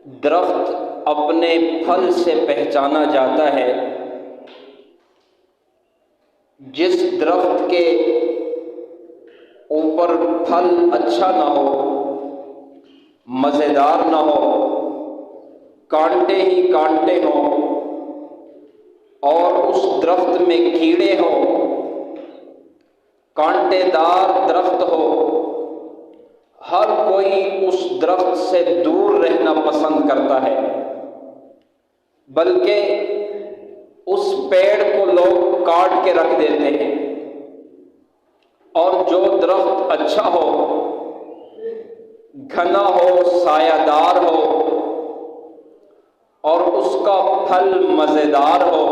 درخت اپنے پھل سے پہچانا جاتا ہے۔ جس درخت کے اوپر پھل اچھا نہ ہو، مزیدار نہ ہو، کانٹے ہی کانٹے ہوں اور اس درخت میں کیڑے ہوں، کانٹے دار درخت ہو، ہر کوئی اس درخت سے دور رہنا پسند کرتا ہے، بلکہ اس پیڑ کو لوگ کاٹ کے رکھ دیتے ہیں۔ اور جو درخت اچھا ہو، گھنا ہو، سایہ دار ہو اور اس کا پھل مزیدار ہو،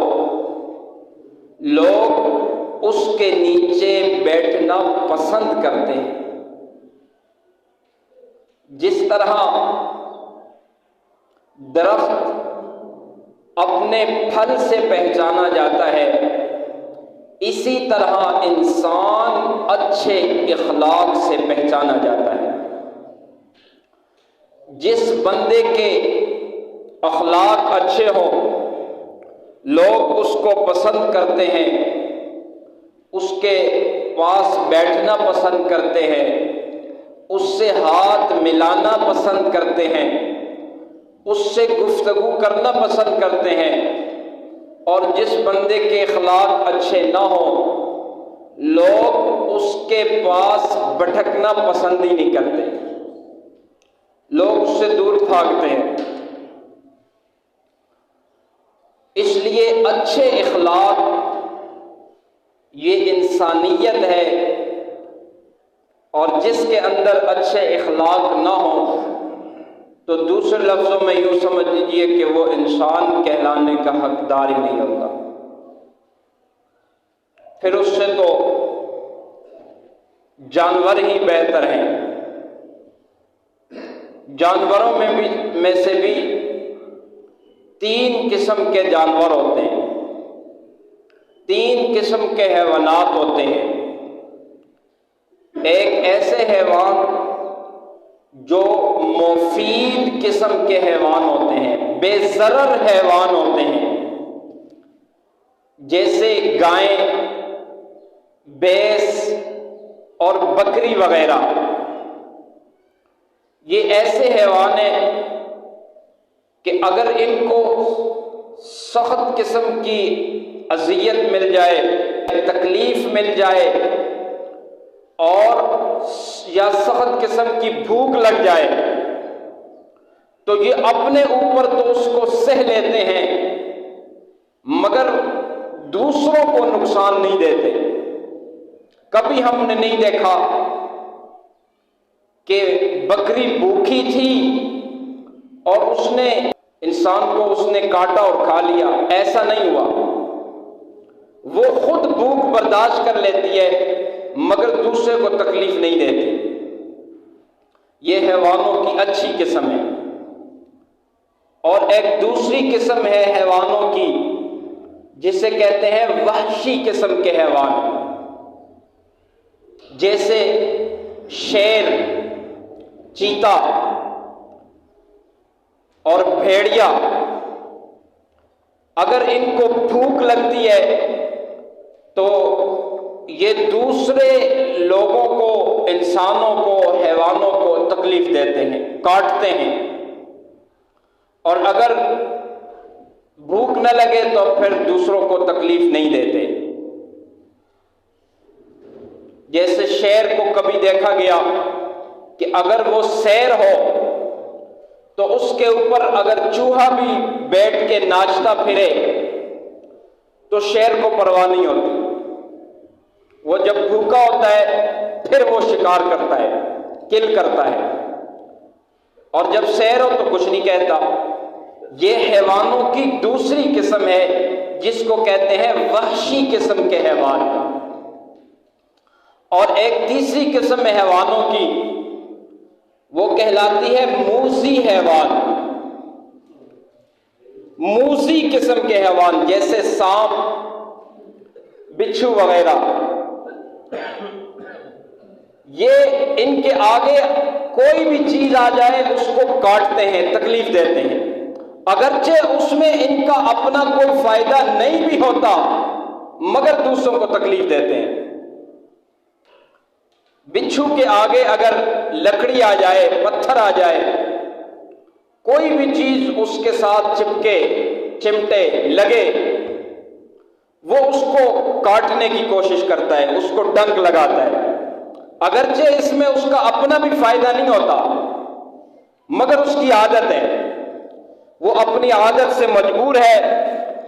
لوگ اس کے نیچے بیٹھنا پسند کرتے ہیں۔ جس طرح درخت اپنے پھل سے پہچانا جاتا ہے، اسی طرح انسان اچھے اخلاق سے پہچانا جاتا ہے۔ جس بندے کے اخلاق اچھے ہوں، لوگ اس کو پسند کرتے ہیں، اس کے پاس بیٹھنا پسند کرتے ہیں، اس سے ہاتھ ملانا پسند کرتے ہیں، اس سے گفتگو کرنا پسند کرتے ہیں۔ اور جس بندے کے اخلاق اچھے نہ ہوں، لوگ اس کے پاس بھٹکنا پسند ہی نہیں کرتے، لوگ اس سے دور بھاگتے ہیں۔ اس لیے اچھے اخلاق یہ انسانیت ہے، اور جس کے اندر اچھے اخلاق نہ ہوں تو دوسرے لفظوں میں یوں سمجھ لیجئے کہ وہ انسان کہلانے کا حقدار ہی نہیں ہوتا۔ پھر اس سے تو جانور ہی بہتر ہیں۔ جانوروں میں سے بھی 3 قسم کے جانور ہوتے ہیں، 3 قسم کے حیوانات ہوتے ہیں۔ ایک ایسے حیوان جو مفید قسم کے حیوان ہوتے ہیں، بے ضرر حیوان ہوتے ہیں، جیسے گائیں، بھینس اور بکری وغیرہ۔ یہ ایسے حیوان ہیں کہ اگر ان کو سخت قسم کی اذیت مل جائے، تکلیف مل جائے اور یا سخت قسم کی بھوک لگ جائے تو یہ اپنے اوپر تو اس کو سہ لیتے ہیں، مگر دوسروں کو نقصان نہیں دیتے۔ کبھی ہم نے نہیں دیکھا کہ بکری بھوکی تھی اور اس نے انسان کو اس نے کاٹا اور کھا لیا، ایسا نہیں ہوا۔ وہ خود بھوک برداشت کر لیتی ہے مگر دوسرے کو تکلیف نہیں دیتی۔ یہ حیوانوں کی اچھی قسم ہے۔ اور ایک دوسری قسم ہے حیوانوں کی جسے کہتے ہیں وحشی قسم کے حیوان، جیسے شیر، چیتا اور بھیڑیا۔ اگر ان کو بھوک لگتی ہے تو یہ دوسرے لوگوں کو، انسانوں کو، حیوانوں کو تکلیف دیتے ہیں، کاٹتے ہیں، اور اگر بھوک نہ لگے تو پھر دوسروں کو تکلیف نہیں دیتے۔ جیسے شیر کو کبھی دیکھا گیا کہ اگر وہ سیر ہو تو اس کے اوپر اگر چوہا بھی بیٹھ کے ناچتا پھرے تو شیر کو پرواہ نہیں ہوتی۔ وہ جب بھوکا ہوتا ہے پھر وہ شکار کرتا ہے، کل کرتا ہے، اور جب سیر ہو تو کچھ نہیں کہتا۔ یہ حیوانوں کی دوسری قسم ہے جس کو کہتے ہیں وحشی قسم کے حیوان۔ اور ایک تیسری قسم ہے حیوانوں کی، وہ کہلاتی ہے موذی حیوان، موذی قسم کے حیوان، جیسے سانپ، بچھو وغیرہ۔ یہ ان کے آگے کوئی بھی چیز آ جائے اس کو کاٹتے ہیں، تکلیف دیتے ہیں، اگرچہ اس میں ان کا اپنا کوئی فائدہ نہیں بھی ہوتا مگر دوسروں کو تکلیف دیتے ہیں۔ بچھو کے آگے اگر لکڑی آ جائے، پتھر آ جائے، کوئی بھی چیز اس کے ساتھ چپکے، چمٹے، لگے، وہ اس کو کاٹنے کی کوشش کرتا ہے، اس کو ڈنک لگاتا ہے، اگرچہ اس میں اس کا اپنا بھی فائدہ نہیں ہوتا مگر اس کی عادت ہے، وہ اپنی عادت سے مجبور ہے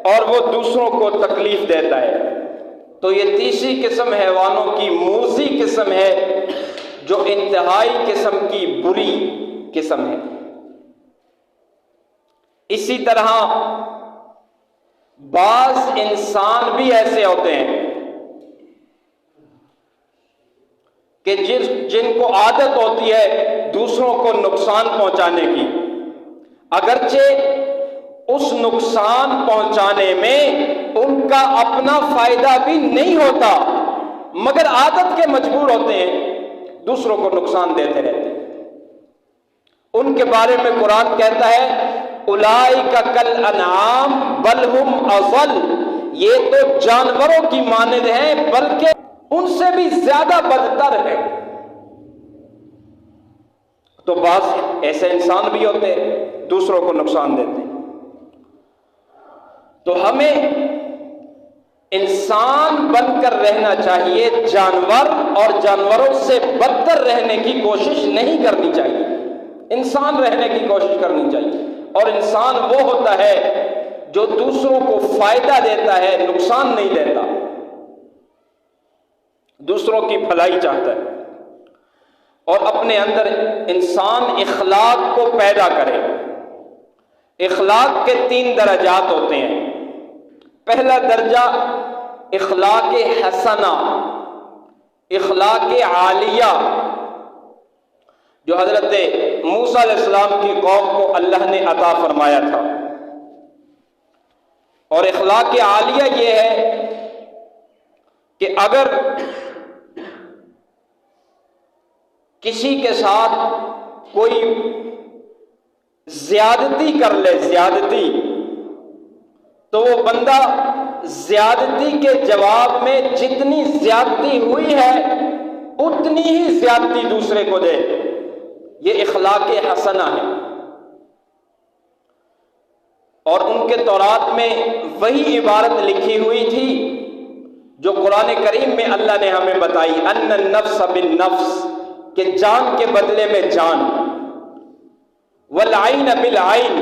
اور وہ دوسروں کو تکلیف دیتا ہے۔ تو یہ تیسری قسم حیوانوں کی موذی قسم ہے جو انتہائی قسم کی بری قسم ہے۔ اسی طرح بعض انسان بھی ایسے ہوتے ہیں کہ جن کو عادت ہوتی ہے دوسروں کو نقصان پہنچانے کی، اگرچہ اس نقصان پہنچانے میں ان کا اپنا فائدہ بھی نہیں ہوتا مگر عادت کے مجبور ہوتے ہیں، دوسروں کو نقصان دیتے رہتے ہیں۔ ان کے بارے میں قرآن کہتا ہے اولئک کالانعام بل ہم اضل، یہ تو جانوروں کی مانند ہیں بلکہ ان سے بھی زیادہ بدتر ہے۔ تو بعض ایسے انسان بھی ہوتے ہیں دوسروں کو نقصان دیتے ہیں۔ تو ہمیں انسان بن کر رہنا چاہیے، جانور اور جانوروں سے بدتر رہنے کی کوشش نہیں کرنی چاہیے، انسان رہنے کی کوشش کرنی چاہیے۔ اور انسان وہ ہوتا ہے جو دوسروں کو فائدہ دیتا ہے، نقصان نہیں دیتا، دوسروں کی بھلائی چاہتا ہے، اور اپنے اندر انسان اخلاق کو پیدا کرے۔ اخلاق کے 3 درجات ہوتے ہیں۔ پہلا درجہ اخلاق حسنہ، اخلاق عالیہ، جو حضرت موسیٰ علیہ السلام کی قوم کو اللہ نے عطا فرمایا تھا۔ اور اخلاق عالیہ یہ ہے کہ اگر کسی کے ساتھ کوئی زیادتی کر لے، زیادتی، تو وہ بندہ زیادتی کے جواب میں جتنی زیادتی ہوئی ہے اتنی ہی زیادتی دوسرے کو دے، یہ اخلاق حسنہ ہے۔ اور ان کے تورات میں وہی عبارت لکھی ہوئی تھی جو قرآن کریم میں اللہ نے ہمیں بتائی، ان النفس بالنفس، کہ جان کے بدلے میں جان، والعین بالعین،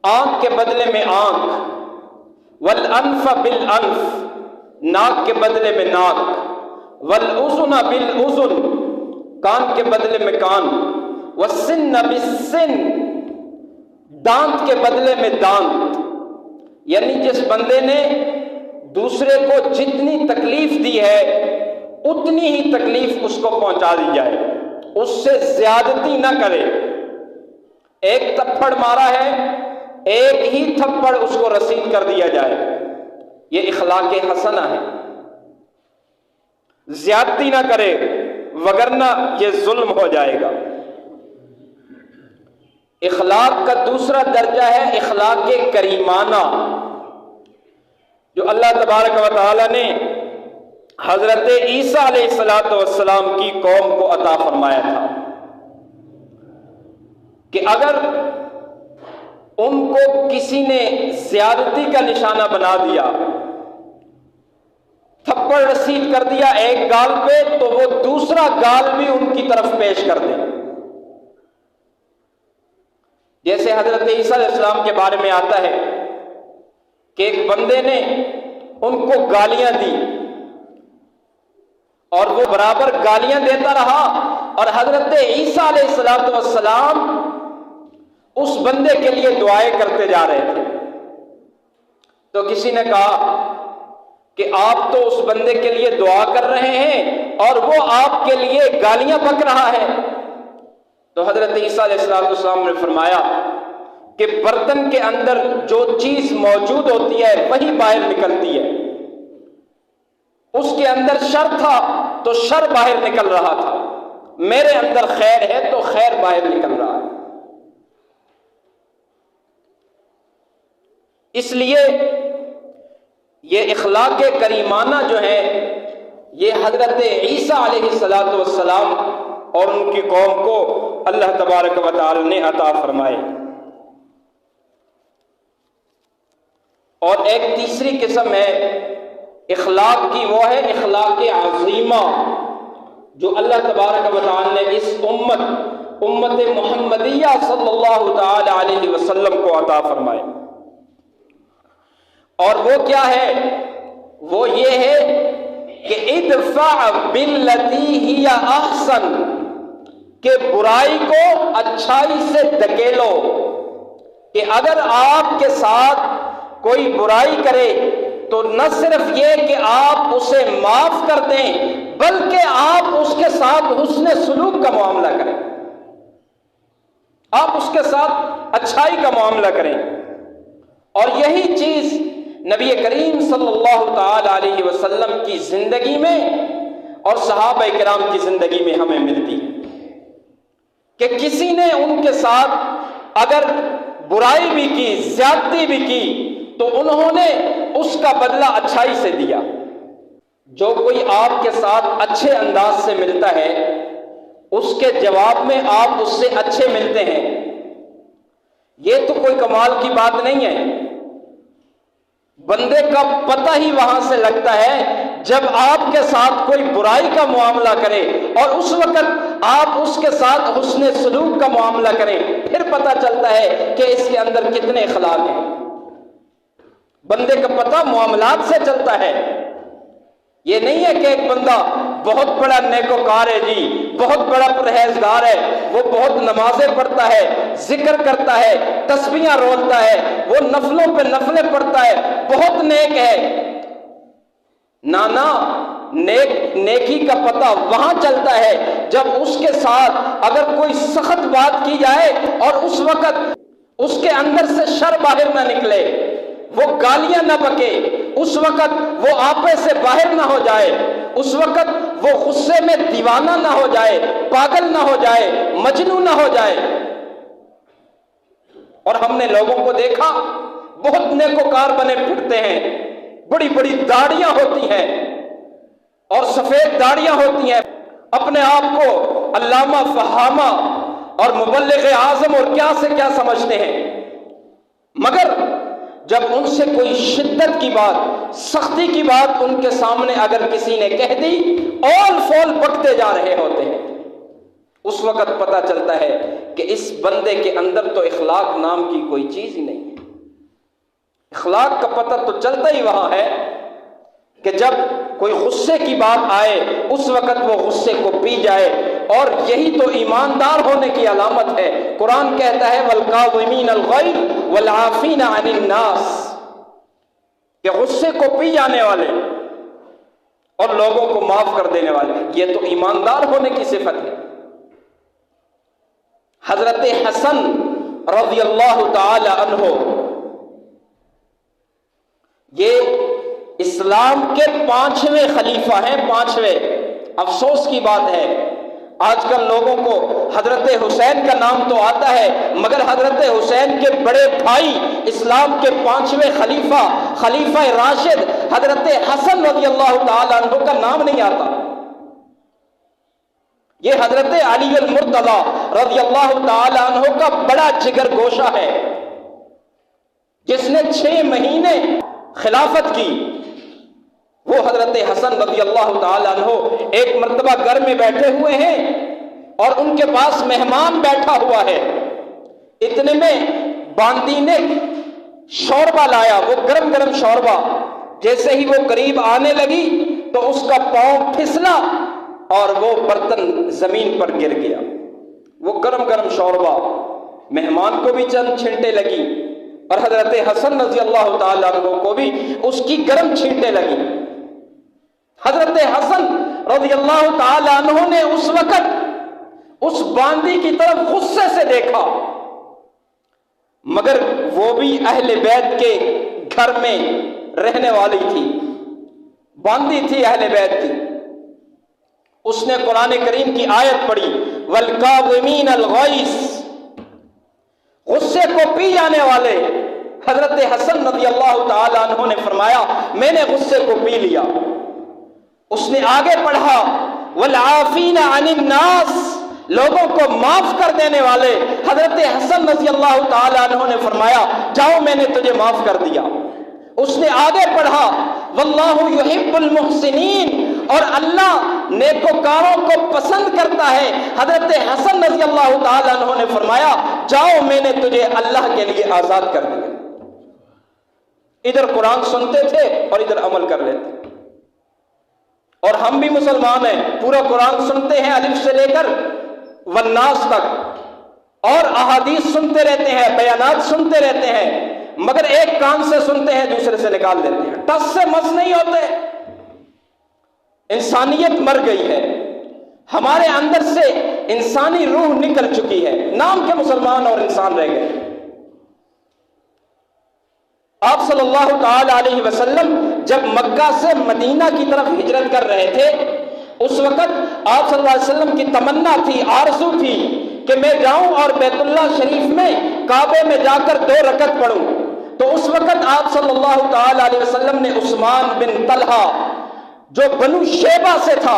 آنکھ کے بدلے میں آنکھ، والانف بالانف، ناک کے بدلے میں ناک، والاذن بالاذن، کان کے بدلے میں کان، والسن بالسن، دانت کے بدلے میں دانت۔ یعنی جس بندے نے دوسرے کو جتنی تکلیف دی ہے اتنی ہی تکلیف اس کو پہنچا دی جائے، اس سے زیادتی نہ کرے۔ ایک تھپڑ مارا ہے، ایک ہی تھپڑ اس کو رسید کر دیا جائے، یہ اخلاق حسنہ ہے۔ زیادتی نہ کرے وگرنہ یہ ظلم ہو جائے گا۔ اخلاق کا دوسرا درجہ ہے اخلاق کریمانہ، جو اللہ تبارک و تعالی نے حضرت عیسیٰ علیہ السلام کی قوم کو عطا فرمایا تھا کہ اگر ان کو کسی نے زیادتی کا نشانہ بنا دیا، تھپڑ رسید کر دیا ایک گال پہ، تو وہ دوسرا گال بھی ان کی طرف پیش کر دے۔ جیسے حضرت عیسیٰ علیہ السلام کے بارے میں آتا ہے کہ ایک بندے نے ان کو گالیاں دی اور وہ برابر گالیاں دیتا رہا، اور حضرت عیسیٰ علیہ السلام اس بندے کے لیے دعائیں کرتے جا رہے تھے۔ تو کسی نے کہا کہ آپ تو اس بندے کے لیے دعا کر رہے ہیں اور وہ آپ کے لیے گالیاں بک رہا ہے۔ تو حضرت عیسیٰ علیہ السلام نے فرمایا کہ برتن کے اندر جو چیز موجود ہوتی ہے وہی باہر نکلتی ہے، اس کے اندر شر تھا تو شر باہر نکل رہا تھا، میرے اندر خیر ہے تو خیر باہر نکل رہا ہے۔ اس لیے یہ اخلاق کریمانہ جو ہے یہ حضرت عیسیٰ علیہ السلام اور ان کی قوم کو اللہ تبارک و تعالی نے عطا فرمائے۔ اور ایک تیسری قسم ہے اخلاق کی، وہ ہے اخلاق عظیمہ جو اللہ تبارک و تعالی نے اس امت محمدیہ صلی اللہ تعالی علیہ وسلم کو عطا فرمائے۔ اور وہ کیا ہے؟ وہ یہ ہے کہ ادفع باللتی ہی احسن، کہ برائی کو اچھائی سے دھکیلو، کہ اگر آپ کے ساتھ کوئی برائی کرے تو نہ صرف یہ کہ آپ اسے معاف کر دیں بلکہ آپ اس کے ساتھ حسن سلوک کا معاملہ کریں، آپ اس کے ساتھ اچھائی کا معاملہ کریں۔ اور یہی چیز نبی کریم صلی اللہ تعالی علیہ وسلم کی زندگی میں اور صحابہ کرام کی زندگی میں ہمیں ملتی ہے کہ کسی نے ان کے ساتھ اگر برائی بھی کی، زیادتی بھی کی، تو انہوں نے اس کا بدلہ اچھائی سے دیا۔ جو کوئی آپ کے ساتھ اچھے انداز سے ملتا ہے اس کے جواب میں آپ اس سے اچھے ملتے ہیں، یہ تو کوئی کمال کی بات نہیں ہے۔ بندے کا پتہ ہی وہاں سے لگتا ہے جب آپ کے ساتھ کوئی برائی کا معاملہ کرے اور اس وقت آپ اس کے ساتھ حسن سلوک کا معاملہ کریں، پھر پتہ چلتا ہے کہ اس کے اندر کتنے اخلاق ہیں۔ بندے کا پتہ معاملات سے چلتا ہے۔ یہ نہیں ہے کہ ایک بندہ بہت بڑا نیکوکار ہے جی، بہت بڑا پرہیزگار ہے، وہ بہت نمازیں پڑھتا ہے، ذکر کرتا ہے، تسبیحاں رولتا ہے، وہ نفلوں پہ نفلیں پڑھتا ہے، بہت نیک ہے۔ نانا، نیکی کا پتہ وہاں چلتا ہے جب اس کے ساتھ اگر کوئی سخت بات کی جائے اور اس وقت اس کے اندر سے شر باہر نہ نکلے، وہ گالیاں نہ بکے، اس وقت وہ آپے سے باہر نہ ہو جائے، اس وقت وہ غصے میں دیوانہ نہ ہو جائے، پاگل نہ ہو جائے، مجنون نہ ہو جائے۔ اور ہم نے لوگوں کو دیکھا بہت نیکوکار بنے پھرتے ہیں، بڑی بڑی داڑیاں ہوتی ہیں اور سفید داڑیاں ہوتی ہیں، اپنے آپ کو علامہ فہامہ اور مبلغ اعظم اور کیا سے کیا سمجھتے ہیں، مگر جب ان سے کوئی شدت کی بات، سختی کی بات ان کے سامنے اگر کسی نے کہہ دی، اول فول بکتے جا رہے ہوتے ہیں۔ اس وقت پتہ چلتا ہے کہ اس بندے کے اندر تو اخلاق نام کی کوئی چیز ہی نہیں ہے۔ اخلاق کا پتہ تو چلتا ہی وہاں ہے کہ جب کوئی غصے کی بات آئے اس وقت وہ غصے کو پی جائے، اور یہی تو ایماندار ہونے کی علامت ہے۔ قرآن کہتا ہے وَالْقَاظِمِينَ الْغَيْظَ وَالْعَافِينَ عَنِ النَّاسِ، کہ غصے کو پی جانے والے اور لوگوں کو معاف کر دینے والے، یہ تو ایماندار ہونے کی صفت ہے۔ حضرت حسن رضی اللہ تعالی عنہ، یہ اسلام کے 5ویں خلیفہ ہیں، 5ویں۔ افسوس کی بات ہے آج کل لوگوں کو حضرت حسین کا نام تو آتا ہے مگر حضرت حسین کے بڑے بھائی اسلام کے 5ویں خلیفہ راشد حضرت حسن رضی اللہ تعالی عنہ کا نام نہیں آتا۔ یہ حضرت علی المرتضی رضی اللہ تعالی عنہ کا بڑا جگر گوشہ ہے جس نے 6 مہینے خلافت کی۔ وہ حضرت حسن رضی اللہ تعالی عنہ ایک مرتبہ گھر میں بیٹھے ہوئے ہیں اور ان کے پاس مہمان بیٹھا ہوا ہے، اتنے میں باندی نے شوربہ لایا، وہ گرم گرم شوربہ، جیسے ہی وہ قریب آنے لگی تو اس کا پاؤں پھسلا اور وہ برتن زمین پر گر گیا۔ وہ گرم گرم شوربہ مہمان کو بھی چند چھینٹیں لگی اور حضرت حسن رضی اللہ تعالی عنہ کو بھی اس کی گرم چھینٹیں لگی۔ حضرت حسن رضی اللہ تعالی عنہ نے اس وقت اس باندی کی طرف غصے سے دیکھا، مگر وہ بھی اہل بیت کے گھر میں رہنے والی تھی، باندی تھی اہل بیت کی۔ اس نے قرآن کریم کی آیت پڑھی والکاظمین الغیظ، غصے کو پی جانے والے۔ حضرت حسن رضی اللہ تعالی عنہ نے فرمایا میں نے غصے کو پی لیا۔ اس نے آگے پڑھا والعافین عن الناس، لوگوں کو معاف کر دینے والے۔ حضرت حسن رضی اللہ تعالی عنہ نے فرمایا جاؤ میں نے تجھے معاف کر دیا۔ اس نے آگے پڑھا واللہ یحب المحسنین، اور اللہ نیکوکاروں کو پسند کرتا ہے۔ حضرت حسن رضی اللہ تعالی عنہ نے فرمایا جاؤ میں نے تجھے اللہ کے لیے آزاد کر دیا۔ ادھر قرآن سنتے تھے اور ادھر عمل کر لیتے۔ اور ہم بھی مسلمان ہیں، پورا قرآن سنتے ہیں الف سے لے کر والناس تک، اور احادیث سنتے رہتے ہیں، بیانات سنتے رہتے ہیں، مگر ایک کان سے سنتے ہیں دوسرے سے نکال دیتے ہیں، ٹس سے مس نہیں ہوتے۔ انسانیت مر گئی ہے، ہمارے اندر سے انسانی روح نکل چکی ہے، نام کے مسلمان اور انسان رہ گئے۔ آپ صلی اللہ تعالی علیہ وسلم جب مکہ سے مدینہ کی طرف ہجرت کر رہے تھے، اس وقت آپ صلی اللہ علیہ وسلم کی تمنا تھی، آرزو تھی کہ میں جاؤں اور بیت اللہ شریف میں کعبے میں جا کر 2 رکعت پڑھوں۔ تو اس وقت آپ صلی اللہ تعالی علیہ وسلم نے عثمان بن طلحہ جو بنو شیبہ سے تھا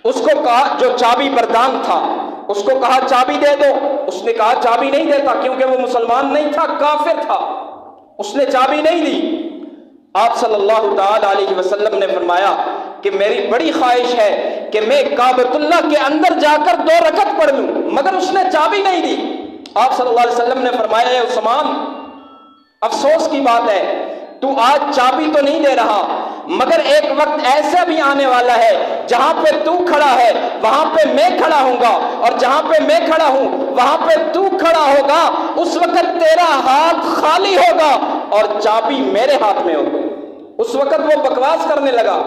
اس کو کہا، جو چابی بردان تھا، اس کو کہا چابی دے دو۔ اس نے کہا چابی نہیں دیتا، کیونکہ وہ مسلمان نہیں تھا، کافر تھا، اس نے چابی نہیں دی۔ آپ صلی اللہ تعالی علیہ وسلم نے فرمایا کہ میری بڑی خواہش ہے کہ میں کعبۃ اللہ کے اندر جا کر 2 رکعت پڑھ لوں، مگر اس نے چابی نہیں دی۔ آپ صلی اللہ علیہ وسلم نے فرمایا اے عثمان، افسوس کی بات ہے تو آج چابی تو نہیں دے رہا، مگر ایک وقت ایسا بھی آنے والا ہے جہاں پہ تو کھڑا ہے وہاں پہ میں کھڑا ہوں گا، اور جہاں پہ میں کھڑا ہوں وہاں پہ تو کھڑا ہوگا، اس وقت تیرا ہاتھ خالی ہوگا اور چابی میرے ہاتھ میں ہوگی۔ اس وقت وہ بکواس کرنے لگا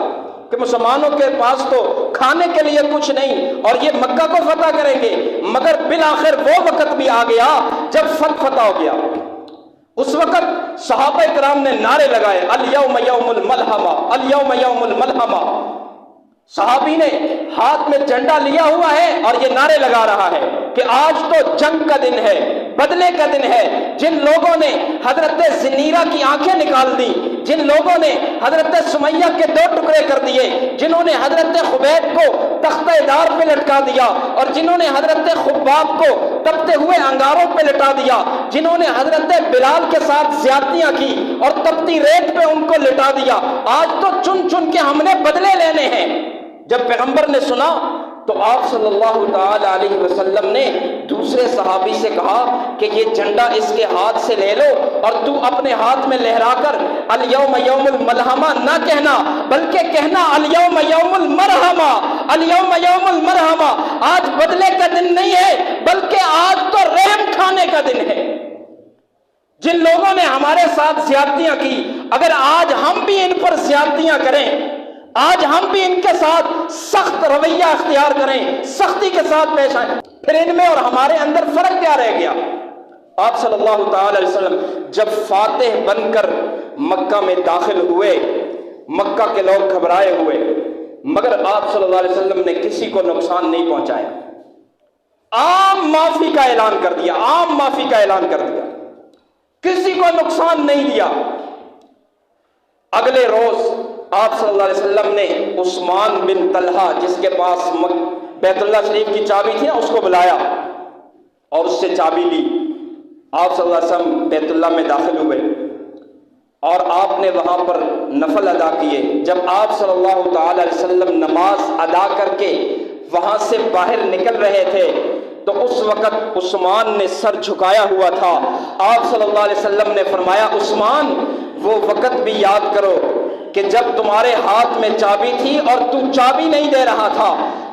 کہ مسلمانوں کے پاس تو کھانے کے لیے کچھ نہیں اور یہ مکہ کو فتح کریں گے، مگر بالآخر وہ وقت بھی آ گیا جب فتح ہو گیا۔ اس وقت صحابہ کرام نے نعرے لگائے الیوم یوم الملحمہ، الیوم یوم الملحمہ۔ صحابی نے ہاتھ میں جھنڈا لیا ہوا ہے اور یہ نعرے لگا رہا ہے کہ آج تو جنگ کا دن ہے، بدلے کا دن ہے۔ جن لوگوں نے حضرت زنیرہ کی آنکھیں نکال دی، جن لوگوں نے حضرت سمیہ کے 2 ٹکڑے کر دیے، جنہوں نے حضرت خبیب کو تختہ دار پہ لٹکا دیا، اور جنہوں نے حضرت خباب کو تپتے ہوئے انگاروں پہ لٹا دیا، جنہوں نے حضرت بلال کے ساتھ زیادتیاں کی اور تپتی ریت پہ ان کو لٹا دیا، آج تو چن چن کے ہم نے بدلے لینے ہیں۔ جب پیغمبر نے سنا تو آپ صلی اللہ تعالی علیہ وسلم نے دوسرے صحابی سے کہا کہ یہ جھنڈا اس کے ہاتھ سے لے لو اور تو اپنے ہاتھ میں لہرا کر الیوم یوم الملحمہ نہ کہنا، بلکہ کہنا الیوم یوم المرحمہ، الیوم یوم المرحمہ۔ آج بدلے کا دن نہیں ہے بلکہ آج تو رحم کھانے کا دن ہے۔ جن لوگوں نے ہمارے ساتھ زیادتیاں کی، اگر آج ہم بھی ان پر زیادتیاں کریں، آج ہم بھی ان کے ساتھ سخت رویہ اختیار کریں، سختی کے ساتھ پیش آئیں، پھر ان میں اور ہمارے اندر فرق کیا رہ گیا؟ آپ صلی اللہ تعالی علیہ وسلم جب فاتح بن کر مکہ میں داخل ہوئے، مکہ کے لوگ گھبرائے ہوئے، مگر آپ صلی اللہ علیہ وسلم نے کسی کو نقصان نہیں پہنچایا، عام معافی کا اعلان کر دیا، عام معافی کا اعلان کر دیا، کسی کو نقصان نہیں دیا۔ اگلے روز آپ صلی اللہ علیہ وسلم نے عثمان بن طلحہ جس کے پاس بیت اللہ شریف کی چابی تھی نا، اس کو بلایا اور اس سے چابی لی۔ آپ صلی اللہ علیہ وسلم بیت اللہ میں داخل ہوئے اور آپ نے وہاں پر نفل ادا کیے۔ جب آپ صلی اللہ تعالی علیہ وسلم نماز ادا کر کے وہاں سے باہر نکل رہے تھے تو اس وقت عثمان نے سر جھکایا ہوا تھا۔ آپ صلی اللہ علیہ وسلم نے فرمایا عثمان وہ وقت بھی یاد کرو کہ جب تمہارے ہاتھ میں چابی تھی اور تو چابی نہیں دے رہا تھا،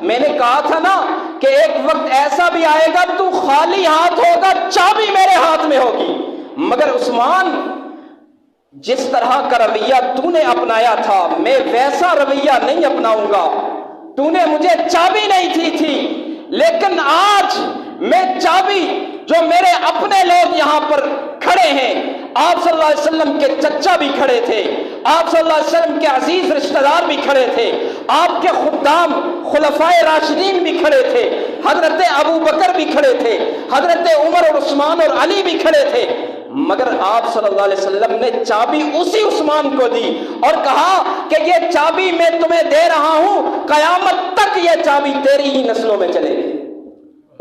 میں نے کہا تھا نا کہ ایک وقت ایسا بھی آئے گا تو خالی ہاتھ ہوگا، چابی میرے ہاتھ میں ہوگی۔ مگر عثمان جس طرح کا رویہ تو نے اپنایا تھا میں ویسا رویہ نہیں اپناؤں گا۔ تو نے مجھے چابی نہیں دی تھی، لیکن آج میں چابی جو میرے اپنے لوگ یہاں پر کھڑے ہیں، آپ صلی اللہ علیہ وسلم کے چچا بھی کھڑے تھے، آپ صلی اللہ علیہ وسلم کے عزیز رشتہ دار بھی کھڑے تھے، آپ کے خدام خلفائے راشدین بھی کھڑے تھے، حضرت ابو بکر بھی کھڑے تھے، حضرت عمر اور عثمان اور علی بھی کھڑے تھے، مگر آپ صلی اللہ علیہ وسلم نے چابی اسی عثمان کو دی اور کہا کہ یہ چابی میں تمہیں دے رہا ہوں، قیامت تک یہ چابی تیری ہی نسلوں میں چلے گی۔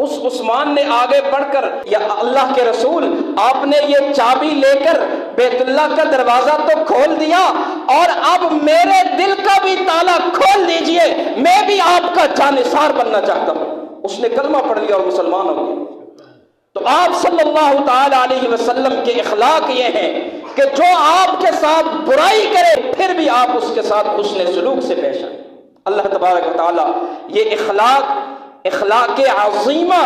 اس عثمان نے آگے بڑھ کر، یا اللہ کے رسول آپ نے یہ چابی لے کر بیت اللہ کا دروازہ تو کھول دیا، اور اب میرے دل کا بھی تالا کھول دیجئے، میں بھی آپ کا جانثار بننا چاہتا ہوں۔ اس نے کلمہ پڑھ لیا اور مسلمان ہو گیا۔ تو آپ صلی اللہ تعالی علیہ وسلم کے اخلاق یہ ہیں کہ جو آپ کے ساتھ برائی کرے پھر بھی آپ اس کے ساتھ حسن سلوک سے پیش آئیں۔ اللہ تبارک و تعالی یہ اخلاق عظیمہ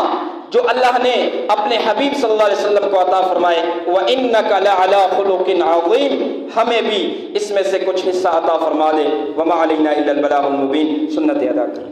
جو اللہ نے اپنے حبیب صلی اللہ علیہ وسلم کو عطا فرمائے، وَإِنَّكَ لَعَلَىٰ خُلُقٍ عَظِيمٍ، ہمیں بھی اس میں سے کچھ حصہ عطا فرما دے۔ وَمَا عَلَيْنَا إِلَّا الْبَلَاغُ الْمُبِينُ، سنت ادا کریں۔